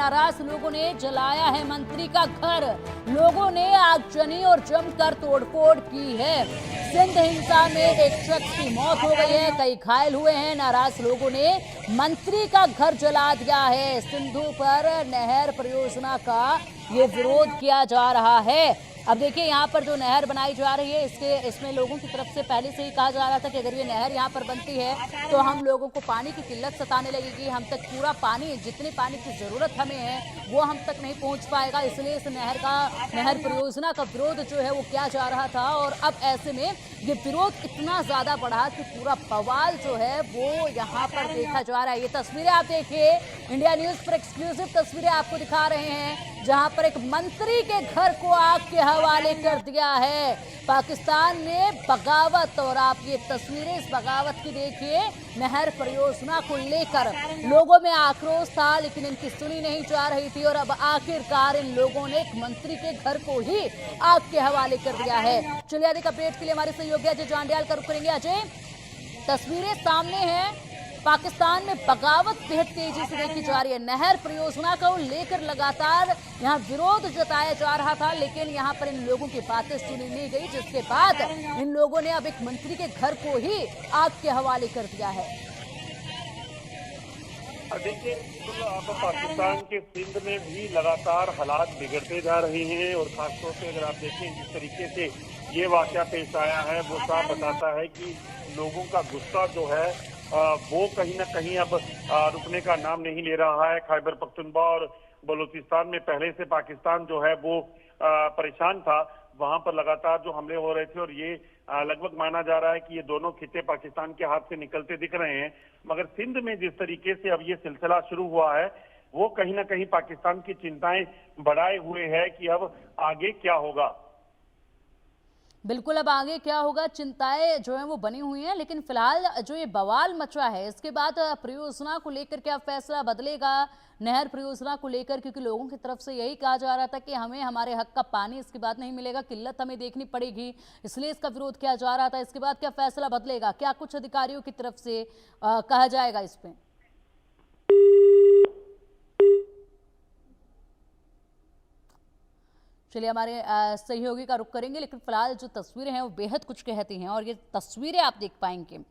नाराज लोगों ने जलाया है मंत्री का घर। लोगों ने आगजनी और जमकर तोड़फोड़ की है। सिंध हिंसा में एक शख्स की मौत हो गई है, कई घायल हुए हैं। नाराज लोगों ने मंत्री का घर जला दिया है। सिंधु पर नहर परियोजना का ये विरोध किया जा रहा है। अब देखिए यहाँ पर जो नहर बनाई जा रही है इसमें लोगों की तरफ से पहले से ही कहा जा रहा था कि अगर ये नहर यहाँ पर बनती है तो हम लोगों को पानी की किल्लत सताने लगेगी, हम तक पूरा पानी, जितने पानी की जरूरत हमें है वो हम तक नहीं पहुँच पाएगा। इसलिए इस नहर परियोजना का विरोध जो है वो किया जा रहा था। और अब ऐसे में ये विरोध इतना ज्यादा बढ़ा कि पूरा बवाल जो है वो यहाँ पर देखा जा रहा है। ये तस्वीरें आप देखिए, इंडिया न्यूज पर एक्सक्लूसिव तस्वीरें आपको दिखा रहे हैं जहां पर एक मंत्री के घर को आग के हवाले कर दिया है पाकिस्तान ने बगावत। और आप ये तस्वीरें इस बगावत की देखिए। नहर परियोजना को लेकर लोगों में आक्रोश था लेकिन इनकी सुनी नहीं जा रही थी और अब आखिरकार इन लोगों ने एक मंत्री के घर को ही आग के हवाले कर दिया है। चलिए अधिक अपडेट के लिए हमारे सहयोगी अजय जांडियाल का रुख करेंगे। अजय, तस्वीरें सामने हैं, पाकिस्तान में बगावत बेहद तेजी से देखी जा रही है। नहर परियोजना को लेकर लगातार यहाँ विरोध जताया जा रहा था लेकिन यहाँ पर इन लोगों की बातें सुनी नहीं गई, जिसके बाद इन लोगों ने अब एक मंत्री के घर को ही आग के हवाले कर दिया है। देखिए, अब पाकिस्तान के सिंध में भी लगातार हालात बिगड़ते जा रहे हैं और खासतौर से अगर आप देखें जिस तरीके से ये वाकया पेश आया है वो साफ बताता है कि लोगों का गुस्सा जो है वो कहीं ना कहीं अब रुकने का नाम नहीं ले रहा है। खैबर पख्तूनख्वा और बलूचिस्तान में पहले से पाकिस्तान जो है वो परेशान था, वहां पर लगातार जो हमले हो रहे थे और ये लगभग माना जा रहा है कि ये दोनों खिते पाकिस्तान के हाथ से निकलते दिख रहे हैं। मगर सिंध में जिस तरीके से अब ये सिलसिला शुरू हुआ है वो कहीं ना कहीं पाकिस्तान की चिंताएं बढ़ाए हुए है कि अब आगे क्या होगा। बिल्कुल, अब आगे क्या होगा, चिंताएं जो है वो बनी हुई हैं। लेकिन फिलहाल जो ये बवाल मचा है इसके बाद परियोजना को लेकर क्या फैसला बदलेगा, नहर परियोजना को लेकर, क्योंकि लोगों की तरफ से यही कहा जा रहा था कि हमें हमारे हक का पानी इसके बाद नहीं मिलेगा, किल्लत हमें देखनी पड़ेगी, इसलिए इसका विरोध किया जा रहा था। इसके बाद क्या फैसला बदलेगा, क्या कुछ अधिकारियों की तरफ से कहा जाएगा इस पे? चलिए हमारे सहयोगी का रुख करेंगे। लेकिन फिलहाल जो तस्वीरें हैं वो बेहद कुछ कहती हैं और ये तस्वीरें आप देख पाएंगे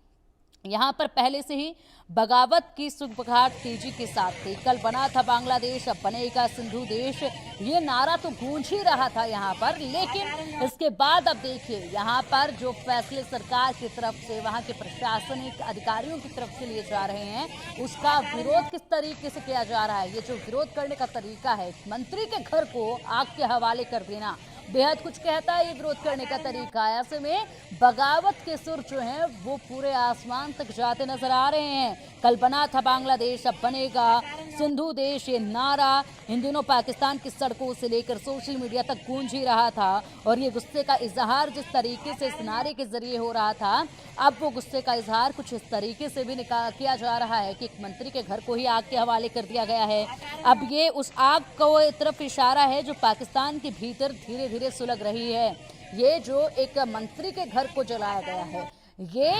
यहाँ पर पहले से ही बगावत की सुगबुगाहट तेजी के साथ थी। कल बना था बांग्लादेश, अब बनेगा सिंधु देश, ये नारा तो गूंज ही रहा था यहाँ पर। लेकिन इसके बाद अब देखिए यहाँ पर जो फैसले सरकार की तरफ से, वहाँ के प्रशासनिक अधिकारियों की तरफ से लिए जा रहे हैं, उसका विरोध किस तरीके से किया जा रहा है। ये जो विरोध करने का तरीका है, मंत्री के घर को आग के हवाले कर देना, बेहद कुछ कहता है ये विरोध करने का तरीका। ऐसे में बगावत के सुर जो हैं वो पूरे आसमान तक जाते नजर आ रहे हैं। कल बना था बांग्लादेश, अब बनेगा सिंधु देश, ये नारा इन दिनों पाकिस्तान की सड़कों से लेकर सोशल मीडिया तक गूंज ही रहा था। और ये गुस्से का इजहार जिस तरीके से इस नारे के जरिए हो रहा था, अब वो गुस्से का इजहार कुछ इस तरीके से भी किया जा रहा है कि एक मंत्री के घर को ही आग के हवाले कर दिया गया है। अब ये उस आग को तरफ इशारा है जो पाकिस्तान के भीतर धीरे धीरे सुलग रही है। ये जो एक मंत्री के घर को जलाया गया है, ये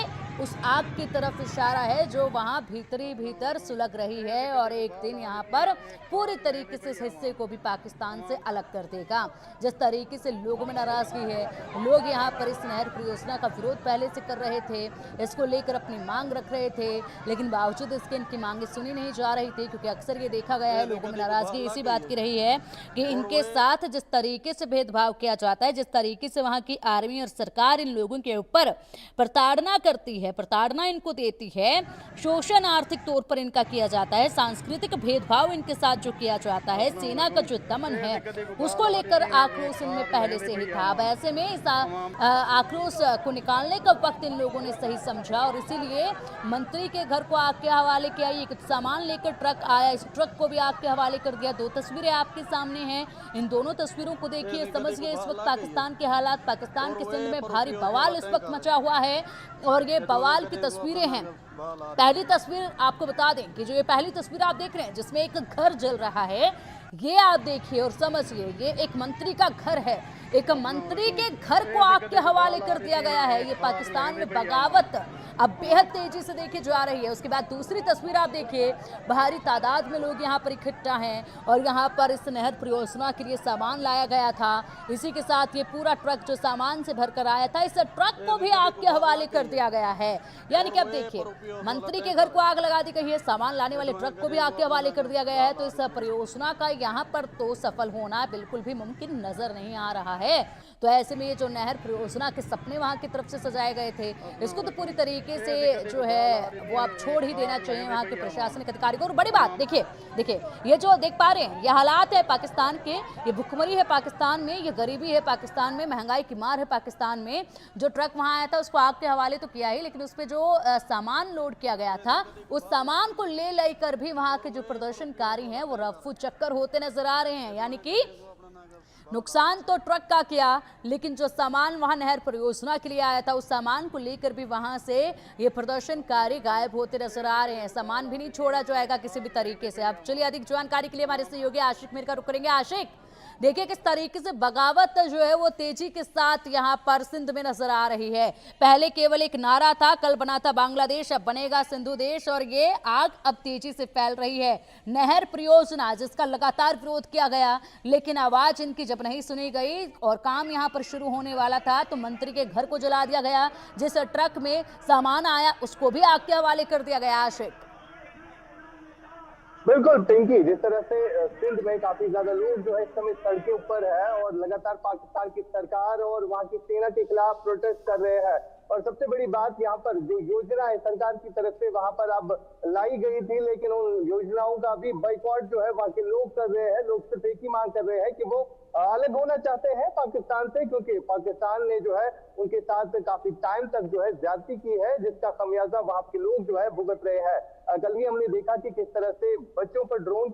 उस आग की तरफ इशारा है जो वहां भीतर सुलग रही है और एक दिन यहाँ पर पूरी तरीके से इस हिस्से को भी पाकिस्तान से अलग कर देगा। जिस तरीके से लोगों में नाराजगी है, लोग यहाँ पर इस नहर परियोजना का विरोध पहले से कर रहे थे, इसको लेकर अपनी मांग रख रहे थे, लेकिन बावजूद इसके इनकी मांगे सुनी नहीं जा रही थी। क्योंकि अक्सर ये देखा गया है, लोगों में नाराजगी इसी बात की रही है कि इनके साथ जिस तरीके से भेदभाव किया जाता है, जिस तरीके से वहाँ की आर्मी और सरकार इन लोगों के ऊपर प्रताड़ना करती है, प्रताड़ना इनको देती है, शोषण आर्थिक तौर पर इनका किया जाता है, सांस्कृतिक भेदभाव इनके साथ जो किया जाता है, सेना का जो दमन है, उसको लेकर आक्रोश इनमें पहले से ही था। अब ऐसे में इस आक्रोश को निकालने का वक्त इन लोगों ने सही समझा और इसीलिए मंत्री के घर को आग के हवाले किया। एक सामान लेकर ट्रक आया, इस ट्रक को भी आग के हवाले कर दिया। दो तस्वीरें आपके सामने हैं, इन दोनों तस्वीरों को देखिए, समझिए इस वक्त पाकिस्तान के हालात। पाकिस्तान के सिंध में भारी बवाल इस वक्त मचा हुआ है और ये बवाल की तस्वीरें हैं। पहली तस्वीर आपको बता दें कि जो ये पहली तस्वीर आप देख रहे हैं जिसमें एक घर जल रहा है, ये आप देखिए और समझिए, ये एक मंत्री का घर है। एक मंत्री के घर को आग के हवाले कर दिया गया है। ये पाकिस्तान में बगावत अब बेहद तेजी से देखिए जा रही है। उसके बाद दूसरी तस्वीर आप देखिए, भारी तादाद में लोग यहाँ पर इकट्ठा हैं और यहाँ पर इस नहर परियोजना के लिए सामान लाया गया था। इसी के साथ ये पूरा ट्रक जो सामान से भरकर आया था, इस ट्रक को भी आग के हवाले कर दिया गया है। यानी कि अब देखिए, मंत्री के घर को आग लगा दी गई है, सामान लाने वाले ट्रक को भी आग के हवाले कर दिया गया है। तो इस परियोजना का यहाँ पर तो सफल होना बिल्कुल भी मुमकिन नजर नहीं आ रहा है। तो ऐसे में ये जो नहर परियोजना के सपने वहां की तरफ से सजाए गए थे, इसको तो पूरी तरीके से जो है वो आप छोड़ ही देना चाहिए वहां के प्रशासनिक अधिकारी को। और बड़ी बात देखिए ये जो देख पा रहे हैं, ये हालात है पाकिस्तान के, ये भुखमरी है पाकिस्तान में, ये गरीबी है पाकिस्तान में, महंगाई की मार है पाकिस्तान में। जो ट्रक वहां आया था उसको आग के हवाले तो किया ही, लेकिन उस पर जो सामान लोड किया गया था, उस सामान को ले लेकर भी वहां के जो प्रदर्शनकारी हैं वो रफू चक्कर होते नजर आ रहे हैं। यानी कि नुकसान तो ट्रक का किया, लेकिन जो सामान वहां नहर परियोजना के लिए आया था, उस सामान को लेकर भी वहां से ये प्रदर्शनकारी गायब होते नजर आ रहे हैं। सामान भी नहीं छोड़ा जाएगा किसी भी तरीके से। अब चलिए अधिक जानकारी के लिए हमारे सहयोगी आशिक मीर का रुख करेंगे। आशिक, देखिए किस तरीके से बगावत जो है वो तेजी के साथ यहाँ पर सिंध में नजर आ रही है। पहले केवल एक नारा था, कल बना था बांग्लादेश, अब बनेगा सिंधु देश, और ये आग अब तेजी से फैल रही है। नहर परियोजना जिसका लगातार विरोध किया गया, लेकिन आवाज इनकी जब नहीं सुनी गई और काम यहाँ पर शुरू होने वाला था, तो मंत्री के घर को जला दिया गया। जिस ट्रक में सामान आया उसको भी आग के हवाले कर दिया गया। आशिक, बिल्कुल पिंकी, जिस तरह से सिंध में काफी ज्यादा लोग जो है इस समय सड़कों ऊपर है और लगातार पाकिस्तान की सरकार और वहां की सेना के खिलाफ प्रोटेस्ट कर रहे हैं। और सबसे बड़ी बात यहाँ पर जो योजना है सरकार की तरफ से वहां पर अब लाई गई थी, लेकिन उन योजनाओं का भी बाइकआउट जो है वहां के लोग कर रहे हैं। लोग सिर्फ एक ही मांग कर रहे हैं कि वो अलग होना चाहते हैं पाकिस्तान से, क्योंकि पाकिस्तान ने जो है उनके साथ काफी टाइम तक जो है ज्यादती की है, जिसका खमियाजा वहां के लोग जो है भुगत रहे हैं। कल ही हमने देखा कि किस तरह से बच्चों पर ड्रोन की